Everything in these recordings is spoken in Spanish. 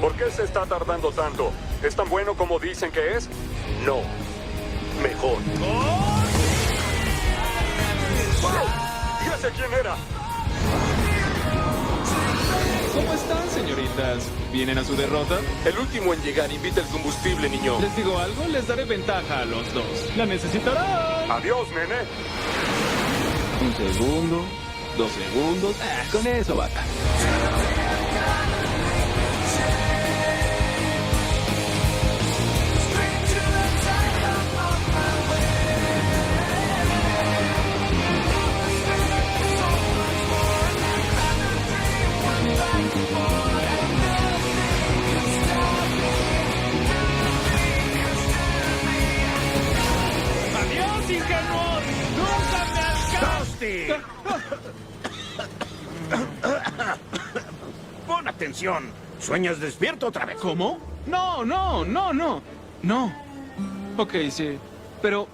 ¿Por qué se está tardando tanto? ¿Es tan bueno como dicen que es? No. Mejor. ¡Oh! ¡Ya sé quién era! ¿Cómo están, señoritas? ¿Vienen a su derrota? El último en llegar invita el combustible, niño. Les digo algo, les daré ventaja a los dos. ¡La necesitarán! Adiós, nene. 1 segundo, 2 segundos. Con eso basta. ¡Adiós, ingenuos! ¡Nunca me alcanzaste! Pon atención. ¿Sueñas despierto otra vez? ¿Cómo? No. No. Ok, sí. Pero,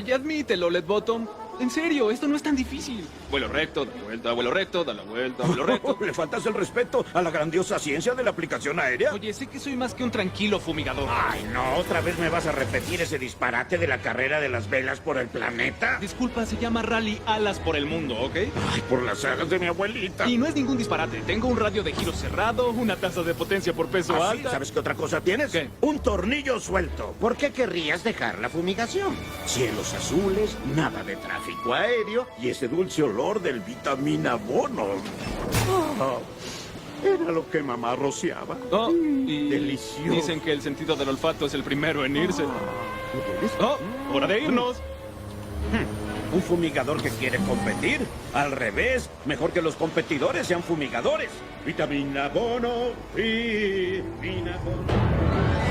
ya admítelo, Ledbottom. En serio, esto no es tan difícil. Vuelo recto, da la vuelta, vuelo recto, da la vuelta, vuelo recto. ¿Le faltas el respeto a la grandiosa ciencia de la aplicación aérea? Oye, sé que soy más que un tranquilo fumigador. Ay, no, ¿otra vez me vas a repetir ese disparate de la carrera de las velas por el planeta? Disculpa, se llama Rally Alas por el Mundo, ¿ok? Ay, por las alas de mi abuelita. Y no es ningún disparate. Tengo un radio de giro cerrado, una tasa de potencia por peso ¿Ah, sí? alta. ¿Sabes qué otra cosa tienes? ¿Qué? Un tornillo suelto. ¿Por qué querrías dejar la fumigación? Cielos azules, nada de tráfico aéreo y ese dulce olor del vitamina bono. Oh, era lo que mamá rociaba. Oh, y delicioso. dicen que el sentido del olfato es el primero en irse. Oh, hora de irnos. ¿Un fumigador que quiere competir? Al revés, mejor que los competidores sean fumigadores. Vitamina bono, vitamina bono.